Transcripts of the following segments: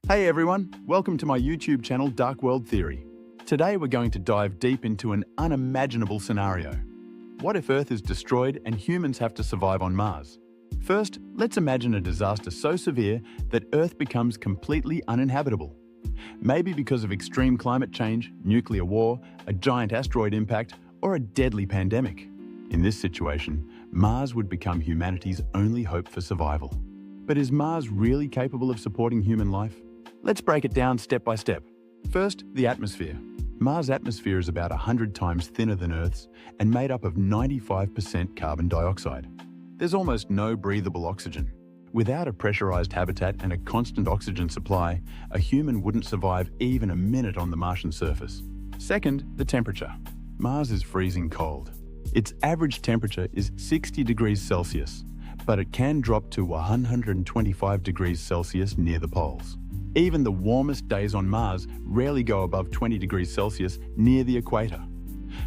Hey everyone, welcome to my YouTube channel Dark World Theory. Today we're going to dive deep into an unimaginable scenario. What if Earth is destroyed and humans have to survive on Mars? First, let's imagine a disaster so severe that Earth becomes completely uninhabitable. Maybe because of extreme climate change, nuclear war, a giant asteroid impact, or a deadly pandemic. In this situation, Mars would become humanity's only hope for survival. But is Mars really capable of supporting human life? Let's break it down step by step. First, the atmosphere. Mars' atmosphere is about 100 times thinner than Earth's and made up of 95% carbon dioxide. There's almost no breathable oxygen. Without a pressurized habitat and a constant oxygen supply, a human wouldn't survive even a minute on the Martian surface. Second, the temperature. Mars is freezing cold. Its average temperature is 60 degrees Celsius, but it can drop to 125 degrees Celsius near the poles. Even the warmest days on Mars rarely go above 20 degrees Celsius near the equator.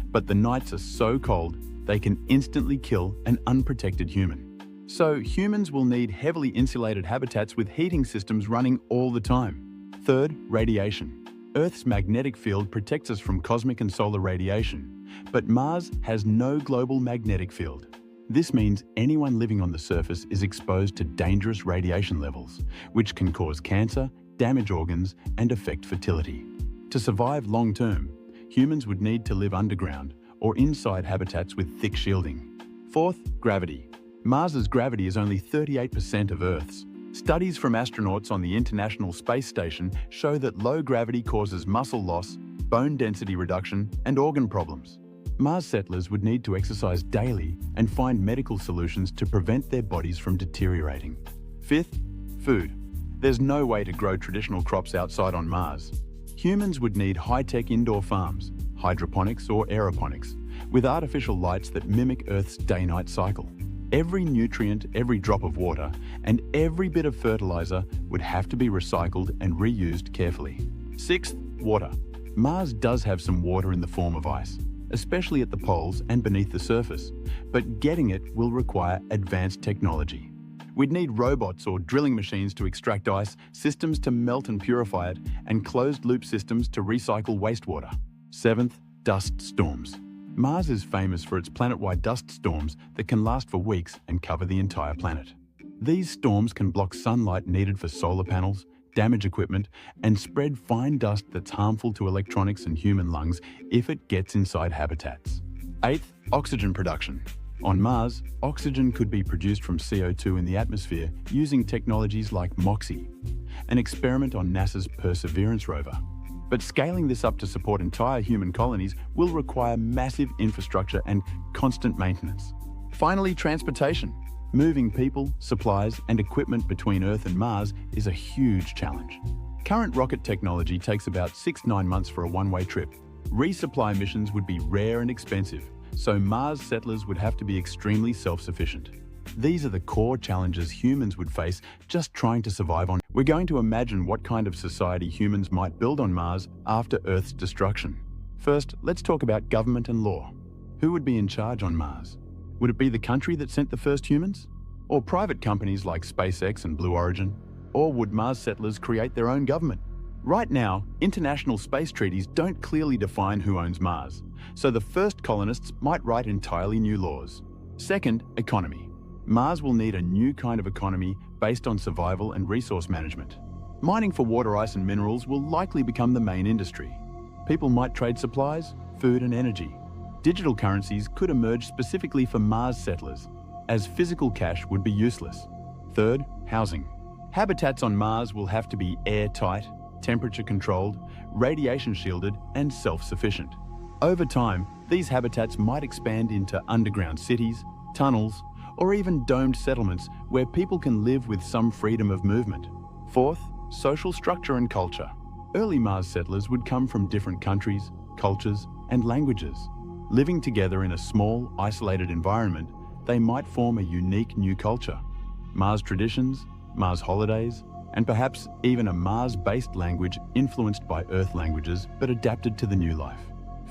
But the nights are so cold, they can instantly kill an unprotected human. So humans will need heavily insulated habitats with heating systems running all the time. Third, radiation. Earth's magnetic field protects us from cosmic and solar radiation, but Mars has no global magnetic field. This means anyone living on the surface is exposed to dangerous radiation levels, which can cause cancer, damage organs, and affect fertility. To survive long-term, humans would need to live underground or inside habitats with thick shielding. Fourth, gravity. Mars's gravity is only 38% of Earth's. Studies from astronauts on the International Space Station show that low gravity causes muscle loss, bone density reduction, and organ problems. Mars settlers would need to exercise daily and find medical solutions to prevent their bodies from deteriorating. Fifth, food. There's no way to grow traditional crops outside on Mars. Humans would need high-tech indoor farms, hydroponics or aeroponics, with artificial lights that mimic Earth's day-night cycle. Every nutrient, every drop of water, and every bit of fertilizer would have to be recycled and reused carefully. Sixth, water. Mars does have some water in the form of ice, especially at the poles and beneath the surface, but getting it will require advanced technology. We'd need robots or drilling machines to extract ice, systems to melt and purify it, and closed-loop systems to recycle wastewater. Seventh, dust storms. Mars is famous for its planet-wide dust storms that can last for weeks and cover the entire planet. These storms can block sunlight needed for solar panels, damage equipment, and spread fine dust that's harmful to electronics and human lungs if it gets inside habitats. Eighth, oxygen production. On Mars, oxygen could be produced from CO2 in the atmosphere using technologies like MOXIE, an experiment on NASA's Perseverance rover. But scaling this up to support entire human colonies will require massive infrastructure and constant maintenance. Finally, transportation. Moving people, supplies, and equipment between Earth and Mars is a huge challenge. Current rocket technology takes about 6-9 months for a one-way trip. Resupply missions would be rare and expensive, so Mars settlers would have to be extremely self-sufficient. These are the core challenges humans would face just trying to survive on. We're going to imagine what kind of society humans might build on Mars after Earth's destruction. First, let's talk about government and law. Who would be in charge on Mars? Would it be the country that sent the first humans? Or private companies like SpaceX and Blue Origin? Or would Mars settlers create their own government? Right now, international space treaties don't clearly define who owns Mars, so the first colonists might write entirely new laws. Second, economy. Mars will need a new kind of economy based on survival and resource management. Mining for water ice and minerals will likely become the main industry. People might trade supplies, food and energy. Digital currencies could emerge specifically for Mars settlers, as physical cash would be useless. Third, housing. Habitats on Mars will have to be airtight, temperature-controlled, radiation-shielded, and self-sufficient. Over time, these habitats might expand into underground cities, tunnels, or even domed settlements where people can live with some freedom of movement. Fourth, social structure and culture. Early Mars settlers would come from different countries, cultures, and languages. Living together in a small, isolated environment, they might form a unique new culture. Mars traditions, Mars holidays, and perhaps even a Mars-based language influenced by Earth languages but adapted to the new life.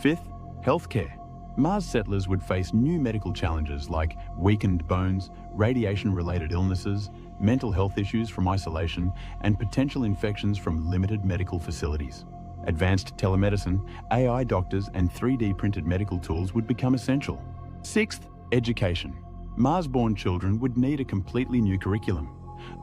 Fifth, healthcare. Mars settlers would face new medical challenges like weakened bones, radiation-related illnesses, mental health issues from isolation, and potential infections from limited medical facilities. Advanced telemedicine, AI doctors, and 3D printed medical tools would become essential. Sixth, education. Mars-born children would need a completely new curriculum,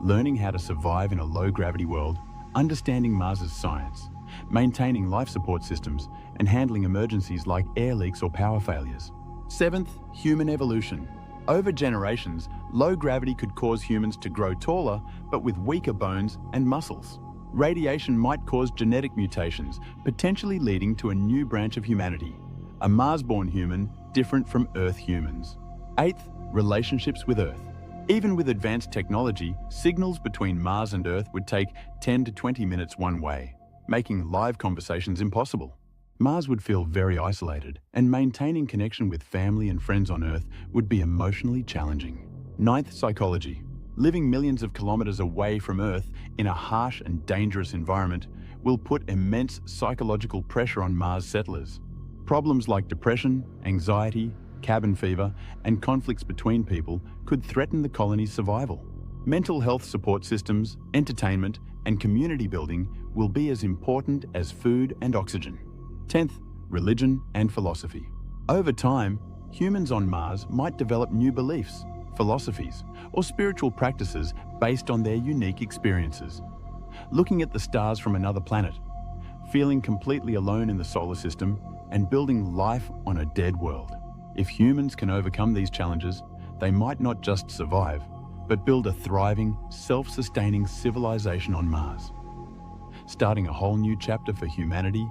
learning how to survive in a low-gravity world, understanding Mars's science, maintaining life support systems, and handling emergencies like air leaks or power failures. Seventh, human evolution. Over generations, low gravity could cause humans to grow taller, but with weaker bones and muscles. Radiation might cause genetic mutations, potentially leading to a new branch of humanity, a Mars-born human different from Earth humans. Eighth, relationships with Earth. Even with advanced technology, signals between Mars and Earth would take 10 to 20 minutes one way, making live conversations impossible. Mars would feel very isolated, and maintaining connection with family and friends on Earth would be emotionally challenging. Ninth, psychology. Living millions of kilometers away from Earth in a harsh and dangerous environment will put immense psychological pressure on Mars settlers. Problems like depression, anxiety, cabin fever, and conflicts between people could threaten the colony's survival. Mental health support systems, entertainment, and community building will be as important as food and oxygen. 10th, religion and philosophy. Over time, humans on Mars might develop new beliefs, philosophies, or spiritual practices based on their unique experiences. Looking at the stars from another planet, feeling completely alone in the solar system, and building life on a dead world. If humans can overcome these challenges, they might not just survive, but build a thriving, self-sustaining civilization on Mars, starting a whole new chapter for humanity